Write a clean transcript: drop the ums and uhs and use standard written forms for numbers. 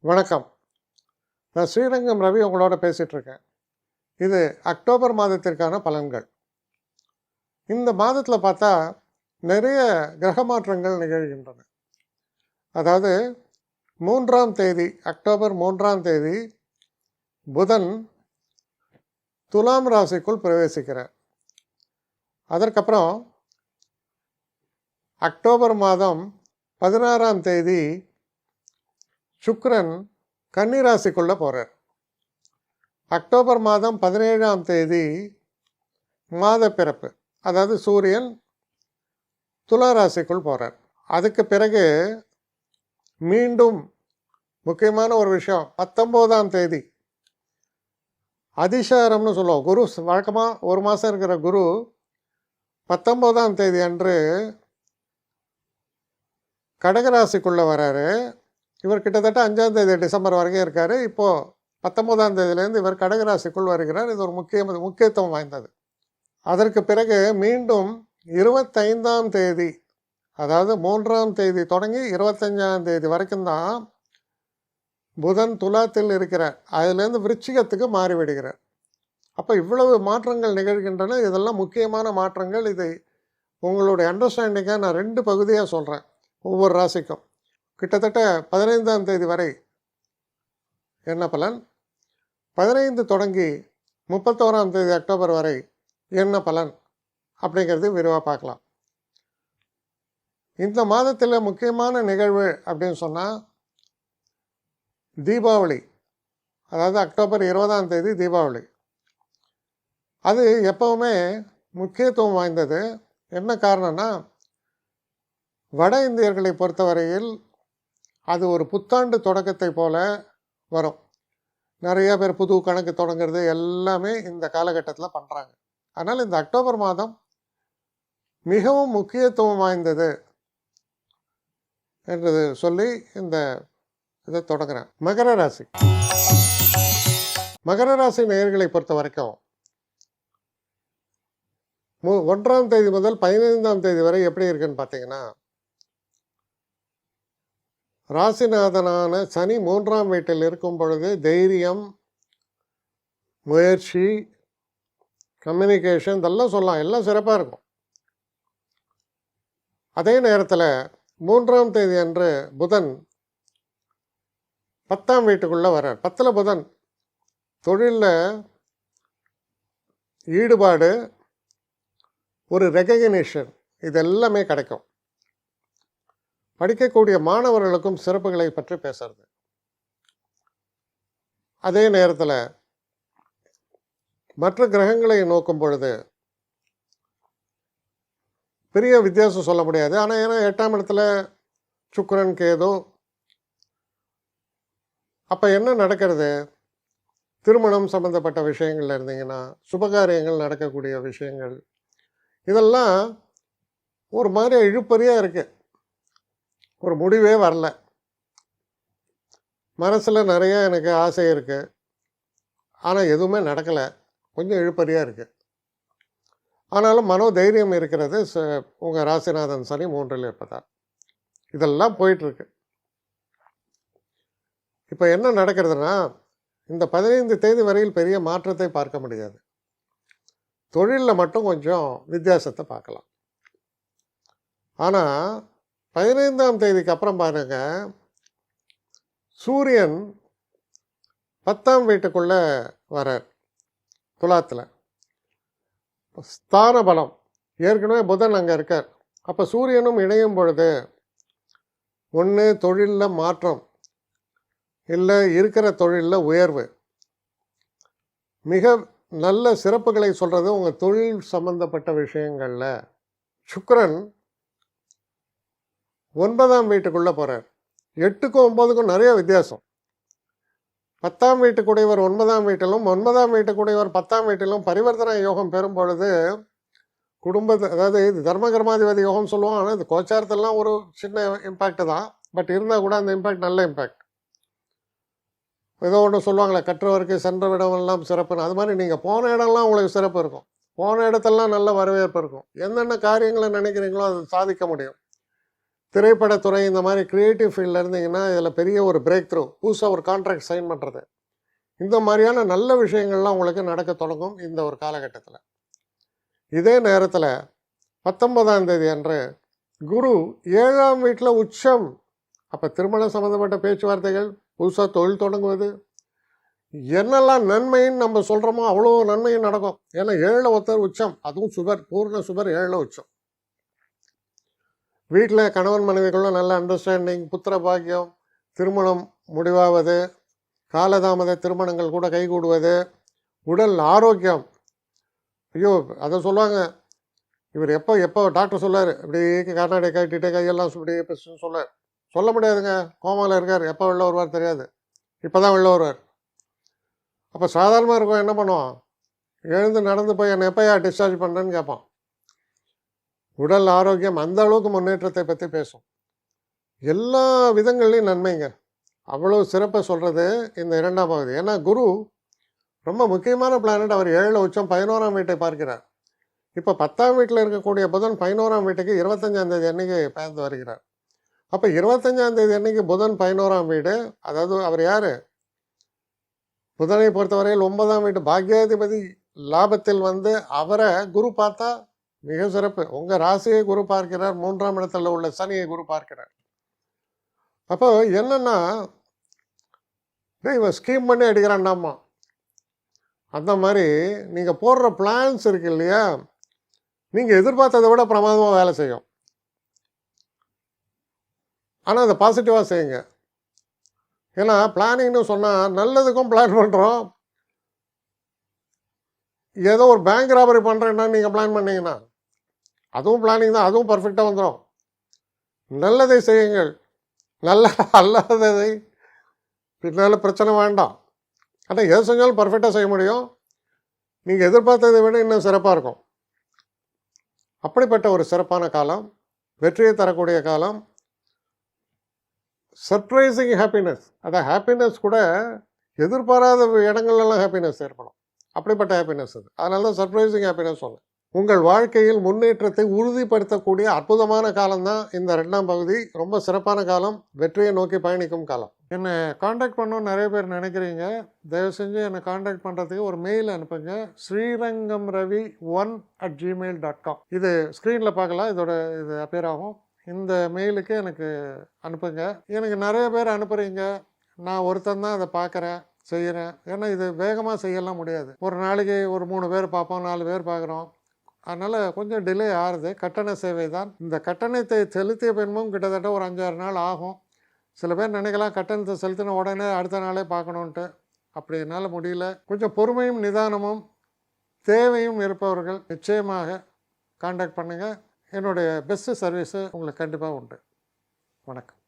வணக்கம். நான் ஸ்ரீரங்கம் ரவி உங்களோட பேசிகிட்ருக்கேன். இது அக்டோபர் மாதத்திற்கான பலன்கள். இந்த மாதத்தில் பார்த்தா நிறைய கிரக மாற்றங்கள் நிகழ்கின்றன. அதாவது 3ஆம் தேதி, அக்டோபர் 3ஆம் தேதி புதன் துலாம் ராசிக்குள் பிரவேசிக்கிறார். அதற்கப்புறம் அக்டோபர் மாதம் 16ஆம் தேதி சுக்கிரன் கன்னி ராசிக்குள்ளே போகிறார். அக்டோபர் மாதம் 17ஆம் தேதி மாத பிறப்பு, அதாவது சூரியன் துலா ராசிக்குள் போகிறார். அதுக்கு பிறகு மீண்டும் முக்கியமான ஒரு விஷயம், 19ஆம் தேதி அதிசாரம்னு சொல்லுவோம். குரு வழக்கமாக ஒரு மாதம் இருக்கிற குரு 19ஆம் தேதி அன்று கடகராசிக்குள்ளே வராரு. இவர் கிட்டத்தட்ட 5ஆம் தேதி டிசம்பர் வரைக்கும் இருக்கார். இப்போது 19ஆம் தேதியிலேருந்து இவர் கடகராசிக்குள் வருகிறார். இது ஒரு முக்கியத்துவம் வாய்ந்தது. அதற்கு பிறகு மீண்டும் 25ஆம் தேதி, அதாவது 3ஆம் தேதி தொடங்கி 25ஆம் தேதி வரைக்கும் தான் புதன் துலாத்தில் இருக்கிறார். அதிலேருந்து விருச்சிகத்துக்கு மாறிவிடுகிறார். அப்போ இவ்வளவு மாற்றங்கள் நிகழ்கின்றன. இதெல்லாம் முக்கியமான மாற்றங்கள். இதை உங்களுடைய அண்டர்ஸ்டாண்டிங்காக நான் 2 பகுதியாக சொல்கிறேன். ஒவ்வொரு ராசிக்கும் கிட்டத்தட்ட 15ஆம் தேதி வரை என்ன பலன், 15 தொடங்கி 31ஆம் தேதி அக்டோபர் வரை என்ன பலன் அப்படிங்கிறது விரிவாக பார்க்கலாம். இந்த மாதத்தில் முக்கியமான நிகழ்வு அப்படின்னு சொன்னால் தீபாவளி, அதாவது அக்டோபர் 20ஆம் தேதி தீபாவளி. அது எப்போவுமே முக்கியத்துவம் வாய்ந்தது. என்ன காரணம்னா, வட இந்தியர்களை பொறுத்தவரையில் அது ஒரு புத்தாண்டு தொடக்கத்தை போல வரும். நிறைய பேர் புது கணக்கு தொடங்கிறது எல்லாமே இந்த காலகட்டத்தில் பண்ணுறாங்க. அதனால் இந்த அக்டோபர் மாதம் மிகவும் முக்கியத்துவம் வாய்ந்தது என்று சொல்லி இந்த இதை தொடங்குறேன். மகர ராசி. மகர ராசி நேயர்களை பொறுத்த வரைக்கும் 1ஆம் தேதி முதல் 15ஆம் தேதி வரை எப்படி இருக்குன்னு பார்த்தீங்கன்னா, ராசிநாதனான சனி 3ஆம் வீட்டில் இருக்கும் பொழுது தைரியம், முயற்சி, கம்யூனிகேஷன் இதெல்லாம் சொல்லலாம், எல்லாம் சிறப்பாக இருக்கும். அதே நேரத்தில் 3ஆம் தேதி அன்று புதன் 10ஆம் வீட்டுக்குள்ளே வர்றார். 10ல் புதன் தொழிலில் ஈடுபாடு, ஒரு ரெகக்னிஷன், இது எல்லாமே கிடைக்கும். படிக்கக்கூடிய மாணவர்களுக்கும் சிறப்புகளை பற்றி பேசுறது. அதே நேரத்தில் மற்ற கிரகங்களை நோக்கும் பொழுது பெரிய வித்தியாசம் சொல்ல முடியாது. ஆனால் ஏன்னா 8ஆம் இடத்துல சுக்கிரன், கேது. அப்போ என்ன நடக்கிறது, திருமணம் சம்பந்தப்பட்ட விஷயங்கள் இருந்தீங்கன்னா, சுபகாரியங்கள் நடக்கக்கூடிய விஷயங்கள், இதெல்லாம் ஒரு மாதிரி இழுப்பறியாக இருக்குது. ஒரு முடிவே வரல. மனசில் நிறைய எனக்கு ஆசை இருக்குது, ஆனால் எதுவுமே நடக்கலை. கொஞ்சம் இழுப்பறியாக இருக்குது. ஆனாலும் மனோ தைரியம் இருக்கிறது. உங்கள் ராசிநாதன் சனி 3ல் இருப்பதால் இதெல்லாம் போயிட்டுருக்கு. இப்போ என்ன நடக்கிறதுனா, இந்த 15 தேதி வரையில் பெரிய மாற்றத்தை பார்க்க முடியாது. தொழிலில் மட்டும் கொஞ்சம் வித்தியாசத்தை பார்க்கலாம். ஆனால் 15ஆம் தேதிக்கு அப்புறம் பாருங்க, சூரியன் 10ஆம் வீட்டுக்குள்ளே வரார் துலாத்தில். ஸ்தான பலம், ஏற்கனவே புதன் அங்கே இருக்கார். அப்போ சூரியனும் இணையும் பொழுது ஒன்று தொழிலில் மாற்றம், இல்லை இருக்கிற தொழிலில் உயர்வு. மிக நல்ல சிறப்புகளை சொல்கிறது உங்கள் தொழில் சம்பந்தப்பட்ட விஷயங்களில். சுக்கிரன் 9ஆம் வீட்டுக்குள்ளே போகிறார். 8க்கும் 9க்கும் நிறைய வித்தியாசம். 10ஆம் வீட்டுக்குடையவர் 9ஆம் வீட்டிலும், 9ஆம் வீட்டுக்குடையவர் 10ஆம் வீட்டிலும் பரிவர்த்தனை யோகம் பெறும் பொழுது அதாவது இது தர்மகர்மாதிபதி யோகம் சொல்லுவோம். ஆனால் இது கோச்சாரத்தெல்லாம் ஒரு சின்ன இம்பேக்ட் தான். பட் இருந்தால் கூட அந்த இம்பேக்ட் நல்ல இம்பேக்ட். ஏதோ ஒன்று சொல்லுவாங்களே, கற்றவருக்கு சென்ற இடமெல்லாம் சிறப்புன்னு. அது மாதிரி நீங்கள் போன இடம்லாம் உங்களுக்கு சிறப்பு இருக்கும். போன இடத்தெல்லாம் நல்ல வரவேற்பு இருக்கும். என்னென்ன காரியங்களை நினைக்கிறீங்களோ அதை சாதிக்க முடியும். திரைப்படத்துறை இந்த மாதிரி கிரியேட்டிவ் ஃபீல்டில் இருந்தீங்கன்னா இதில் பெரிய ஒரு பிரேக் த்ரூ, புதுசாக ஒரு கான்ட்ராக்ட் சைன் பண்ணுறது, இந்த மாதிரியான நல்ல விஷயங்கள்லாம் உங்களுக்கு நடக்க தொடங்கும் இந்த ஒரு காலகட்டத்தில். இதே நேரத்தில் 19ஆம் தேதி அன்று குரு 7ஆம் வீட்டில் உச்சம். அப்போ திருமணம் சம்மந்தப்பட்ட பேச்சுவார்த்தைகள், புதுசாக தொழில் தொடங்குவது, என்னெல்லாம் நன்மைன்னு நம்ம சொல்கிறோமோ அவ்வளோ நன்மையும் நடக்கும். ஏன்னா 7ல் ஒருத்தர் உச்சம், அதுவும் சுபர், பூர்ண சுபர் 7ல் உச்சம். வீட்டில் கணவன் மனைவிக்குள்ள நல்ல அண்டர்ஸ்டாண்டிங், புத்திர பாக்கியம், திருமணம் முடிவாவது, காலதாமத திருமணங்கள் கூட கைகூடுவது, உடல் ஆரோக்கியம். ஐயோ அதை சொல்லுவாங்க, இவர் எப்போ டாக்டர் சொல்லார் இப்படி கர்நாடகா கட்டிட்டு கையெல்லாம் இப்படி சொல்ல முடியாதுங்க, கோமாவில் இருக்கார், எப்போ வெளில வருவார் தெரியாது, இப்போ தான் வெளில வருவார். அப்போ சாதாரணமாக இருக்கும், என்ன பண்ணுவோம், எழுந்து நடந்து போய் என்னை எப்போயா டிஸ்சார்ஜ் பண்ணுறேன்னு கேட்பான். உடல் ஆரோக்கியம் அந்த அளவுக்கு முன்னேற்றத்தை பற்றி பேசும். எல்லா விதங்கள்லையும் நன்மைங்க. அவ்வளோ சிறப்பாக சொல்கிறது இந்த 2ஆம் பகுதி. ஏன்னா குரு ரொம்ப முக்கியமான பிளானட். அவர் 7ல் உச்சம், 11ஆம் வீட்டை பார்க்கிறார். இப்போ 10ஆம் வீட்டில் இருக்கக்கூடிய புதன் 11ஆம் வீட்டுக்கு 25ஆம் தேதி அன்னைக்கு பயந்து வருகிறார். அப்போ 25ஆம் தேதி அன்னைக்கு புதன் 11ஆம் வீடு, அதாவது அவர் யார், புதனை பொறுத்தவரையில் 9ஆம் வீட்டு பாக்யாதிபதி லாபத்தில் வந்து அவரை குரு பார்த்தா மிக சிறப்பு. உங்கள் ராசியை குரு பார்க்கிறார், 3ஆம் இடத்துல உள்ள சனியை குரு பார்க்கிறார். அப்போ என்னன்னா இவன் ஸ்கீம் பண்ணி அடிக்கிறான்டாமா, அந்த மாதிரி நீங்கள் போடுற பிளான்ஸ் இருக்கு இல்லையா, நீங்கள் எதிர்பார்த்ததை விட பிரமாதமாக வேலை செய்யும். ஆனால் அதை பாசிட்டிவாக செய்யுங்க. ஏன்னா பிளானிங்னு சொன்னால் நல்லதுக்கும் பிளான் பண்ணுறோம். ஏதோ ஒரு பேங்க் ராபரி பண்ணுறேன்னா நீங்கள் பிளான் பண்ணீங்கன்னா அதுவும் பிளானிங் தான், அதுவும் பர்ஃபெக்டாக வந்துடும். நல்லதை செய்யுங்கள், அல்லாததை பின்னால் பிரச்சனை வேண்டாம். ஆனால் எது செஞ்சாலும் பர்ஃபெக்டாக செய்ய முடியும். நீங்கள் எதிர்பார்த்ததை விட இன்னும் சிறப்பாக இருக்கும். அப்படிப்பட்ட ஒரு சிறப்பான காலம், வெற்றியை தரக்கூடிய காலம், சர்ப்ரைசிங் ஹாப்பினஸ். அதான் ஹாப்பினஸ் கூட எதிர்பாராத இடங்கள்லாம் ஹாப்பினஸ் ஏற்படும். அப்படிப்பட்ட ஹாப்பினஸ் அது. அதனால தான் சர்ப்ரைசிங் ஹாப்பினஸ் சொன்னேன். உங்கள் வாழ்க்கையில் முன்னேற்றத்தை உறுதிப்படுத்தக்கூடிய அற்புதமான காலம்தான் இந்த 2ஆம் பகுதி. ரொம்ப சிறப்பான காலம், வெற்றியை நோக்கி பயணிக்கும் காலம். என்னை காண்டாக்ட் பண்ணணும்னு நிறைய பேர் நினைக்கிறீங்க. தயவு செஞ்சு என்னை காண்டாக்ட் பண்ணுறதுக்கு ஒரு மெயில் அனுப்புங்க, srirangamravi1@gmail.com. இது ஸ்க்ரீனில் பார்க்கலாம், இது அப்பியர் ஆகும். இந்த மெயிலுக்கு எனக்கு அனுப்புங்க. எனக்கு நிறைய பேர் அனுப்புகிறீங்க, நான் ஒருத்தன் தான் அதை பார்க்குறேன், செய்கிறேன். ஏன்னா இது வேகமாக செய்யலாம் முடியாது. ஒரு நாளைக்கு ஒரு 3 பேர் பார்ப்போம், 4 பேர் பார்க்குறோம். அதனால் கொஞ்சம் டிலே ஆகுது. கட்டண சேவை தான். இந்த கட்டணத்தை செலுத்திய பின்பும் கிட்டத்தட்ட ஒரு 5-6 நாள் ஆகும். சில பேர் நினைக்கலாம் கட்டணத்தை செலுத்தின உடனே அடுத்த நாளே பார்க்கணுன்ட்டு. அப்படி என்னால் முடியல. கொஞ்சம் பொறுமையும் நிதானமும் தேவையும் இருப்பவர்கள் நிச்சயமாக காண்டாக்ட் பண்ணுங்கள். என்னுடைய பெஸ்ட்டு சர்வீஸு உங்களுக்கு கண்டிப்பாக உண்டு. வணக்கம்.